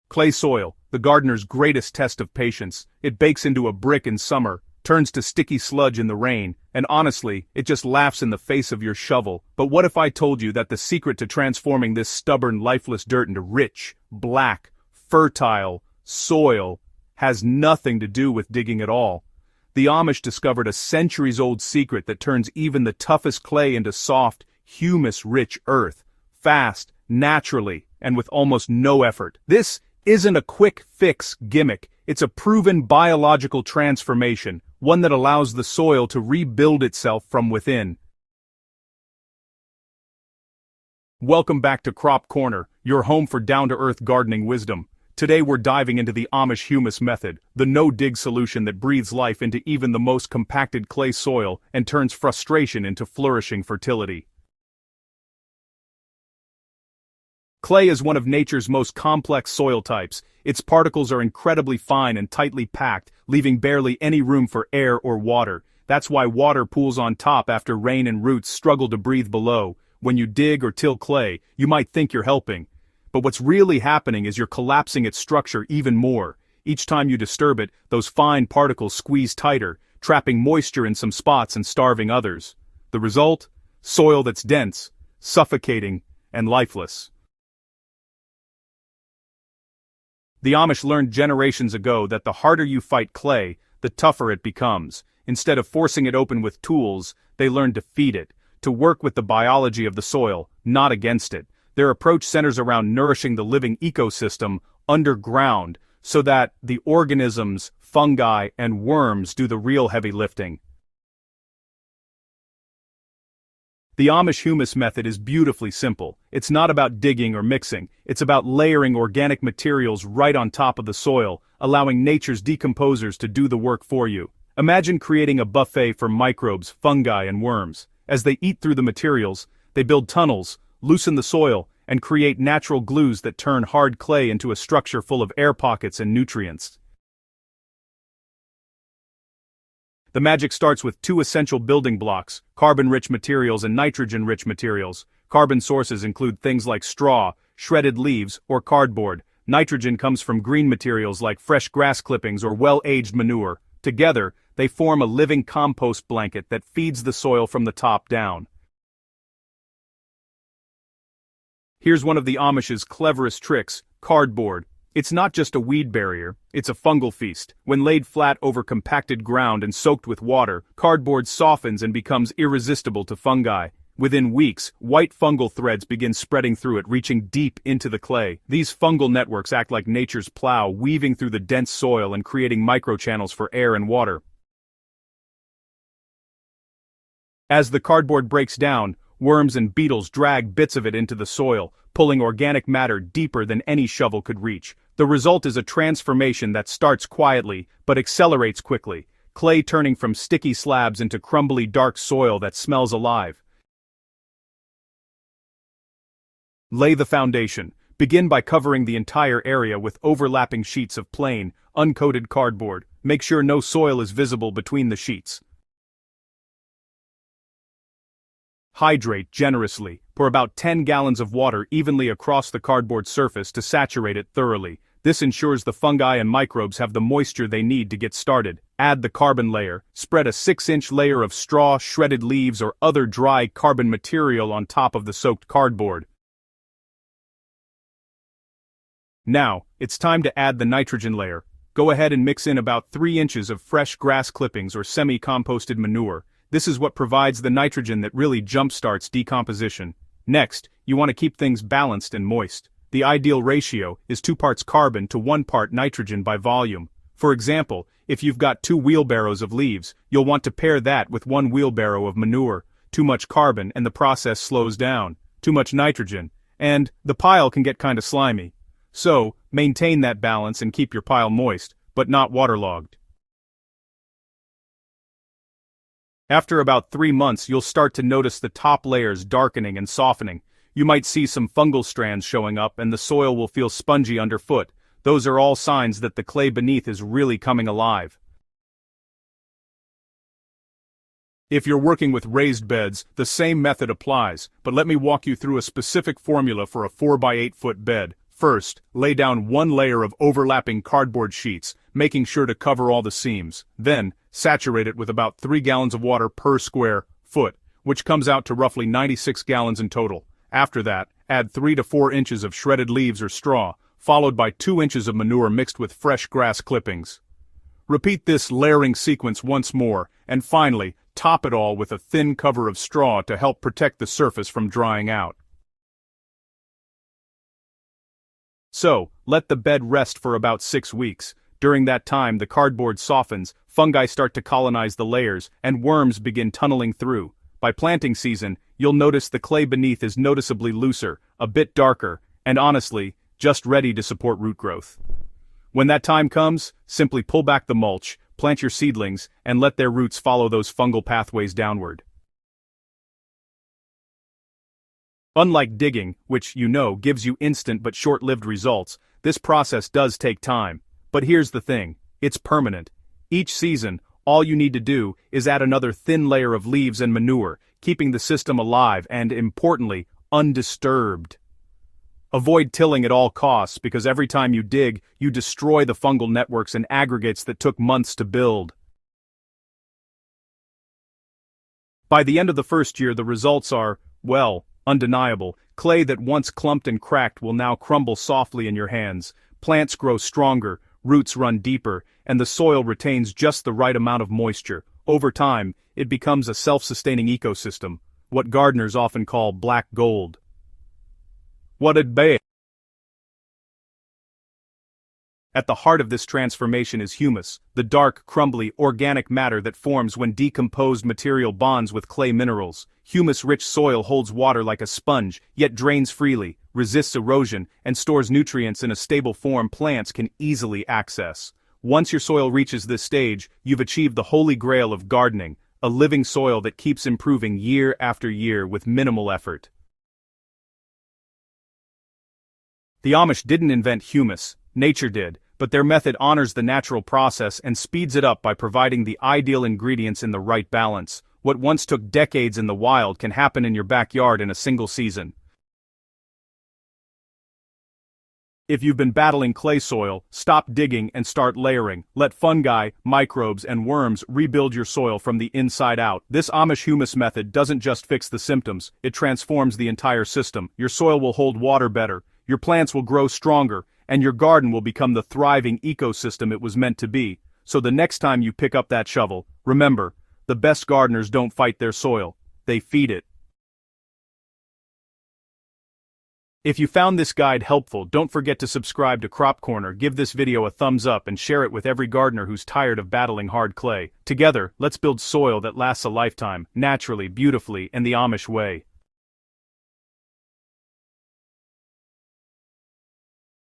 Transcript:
Clay soil, the gardener's greatest test of patience. It bakes into a brick in summer, turns to sticky sludge in the rain, and honestly, it just laughs in the face of your shovel. But what if I told you that the secret to transforming this stubborn, lifeless dirt into rich, black, fertile soil has nothing to do with digging at all? The Amish discovered a centuries-old secret that turns even the toughest clay into soft, humus-rich earth, fast, naturally, and with almost no effort. This isn't a quick-fix gimmick, it's a proven biological transformation, one that allows the soil to rebuild itself from within. Welcome back to Crop Corner, your home for down-to-earth gardening wisdom. Today we're diving into the Amish Humus Method, the no-dig solution that breathes life into even the most compacted clay soil and turns frustration into flourishing fertility. Clay is one of nature's most complex soil types. Its particles are incredibly fine and tightly packed, leaving barely any room for air or water. That's why water pools on top after rain and roots struggle to breathe below. When you dig or till clay, you might think you're helping. But what's really happening is you're collapsing its structure even more. Each time you disturb it, those fine particles squeeze tighter, trapping moisture in some spots and starving others. The result? Soil that's dense, suffocating, and lifeless. The Amish learned generations ago that the harder you fight clay, the tougher it becomes. Instead of forcing it open with tools, they learned to feed it, to work with the biology of the soil, not against it. Their approach centers around nourishing the living ecosystem underground so that the organisms, fungi, and worms do the real heavy lifting. The Amish Humus Method is beautifully simple. It's not about digging or mixing, it's about layering organic materials right on top of the soil, allowing nature's decomposers to do the work for you. Imagine creating a buffet for microbes, fungi, and worms. As they eat through the materials, they build tunnels, loosen the soil, and create natural glues that turn hard clay into a structure full of air pockets and nutrients. The magic starts with two essential building blocks, carbon-rich materials and nitrogen-rich materials. Carbon sources include things like straw, shredded leaves, or cardboard. Nitrogen comes from green materials like fresh grass clippings or well-aged manure. Together, they form a living compost blanket that feeds the soil from the top down. Here's one of the Amish's cleverest tricks, cardboard. It's not just a weed barrier, it's a fungal feast. When laid flat over compacted ground and soaked with water, cardboard softens and becomes irresistible to fungi. Within weeks, white fungal threads begin spreading through it, reaching deep into the clay. These fungal networks act like nature's plow, weaving through the dense soil and creating microchannels for air and water. As the cardboard breaks down, worms and beetles drag bits of it into the soil, pulling organic matter deeper than any shovel could reach. The result is a transformation that starts quietly, but accelerates quickly, clay turning from sticky slabs into crumbly dark soil that smells alive. Lay the foundation. Begin by covering the entire area with overlapping sheets of plain, uncoated cardboard. Make sure no soil is visible between the sheets. Hydrate generously. Pour about 10 gallons of water evenly across the cardboard surface to saturate it thoroughly. This ensures the fungi and microbes have the moisture they need to get started. Add the carbon layer. Spread a 6-inch layer of straw, shredded leaves, or other dry carbon material on top of the soaked cardboard. Now, it's time to add the nitrogen layer. Go ahead and mix in about 3 inches of fresh grass clippings or semi-composted manure. This is what provides the nitrogen that really jump-starts decomposition. Next, you want to keep things balanced and moist. The ideal ratio is 2 parts carbon to 1 part nitrogen by volume. For example, if you've got 2 wheelbarrows of leaves, you'll want to pair that with 1 wheelbarrow of manure. Too much carbon and the process slows down. Too much nitrogen, and the pile can get kinda slimy. So, maintain that balance and keep your pile moist, but not waterlogged. After about 3 months, you'll start to notice the top layers darkening and softening. You might see some fungal strands showing up and the soil will feel spongy underfoot. Those are all signs that the clay beneath is really coming alive. If you're working with raised beds, the same method applies, but let me walk you through a specific formula for a 4 by 8 foot bed. First, lay down one layer of overlapping cardboard sheets, making sure to cover all the seams. Then, saturate it with about 3 gallons of water per square foot, which comes out to roughly 96 gallons in total. After that, add 3 to 4 inches of shredded leaves or straw, followed by 2 inches of manure mixed with fresh grass clippings. Repeat this layering sequence once more, and finally, top it all with a thin cover of straw to help protect the surface from drying out. So, let the bed rest for about 6 weeks. During that time, the cardboard softens, fungi start to colonize the layers, and worms begin tunneling through. By planting season, you'll notice the clay beneath is noticeably looser, a bit darker, and honestly, just ready to support root growth. When that time comes, simply pull back the mulch, plant your seedlings, and let their roots follow those fungal pathways downward. Unlike digging, which, gives you instant but short-lived results, this process does take time. But here's the thing, it's permanent. Each season, all you need to do is add another thin layer of leaves and manure, keeping the system alive and, importantly, undisturbed. Avoid tilling at all costs because every time you dig, you destroy the fungal networks and aggregates that took months to build. By the end of the first year, the results are, well, undeniable. Clay that once clumped and cracked will now crumble softly in your hands. Plants grow stronger, roots run deeper, and the soil retains just the right amount of moisture. Over time, it becomes a self-sustaining ecosystem, what gardeners often call black gold. What it be? At the heart of this transformation is humus, the dark, crumbly, organic matter that forms when decomposed material bonds with clay minerals. Humus-rich soil holds water like a sponge, yet drains freely, resists erosion, and stores nutrients in a stable form plants can easily access. Once your soil reaches this stage, you've achieved the holy grail of gardening, a living soil that keeps improving year after year with minimal effort. The Amish didn't invent humus, nature did, but their method honors the natural process and speeds it up by providing the ideal ingredients in the right balance. What once took decades in the wild can happen in your backyard in a single season. If you've been battling clay soil, stop digging and start layering. Let fungi, microbes, and worms rebuild your soil from the inside out. This Amish Humus Method doesn't just fix the symptoms, it transforms the entire system. Your soil will hold water better, your plants will grow stronger, and your garden will become the thriving ecosystem it was meant to be. So the next time you pick up that shovel, remember, the best gardeners don't fight their soil, they feed it. If you found this guide helpful, don't forget to subscribe to Crop Corner, give this video a thumbs up and share it with every gardener who's tired of battling hard clay. Together, let's build soil that lasts a lifetime, naturally, beautifully, and the Amish way.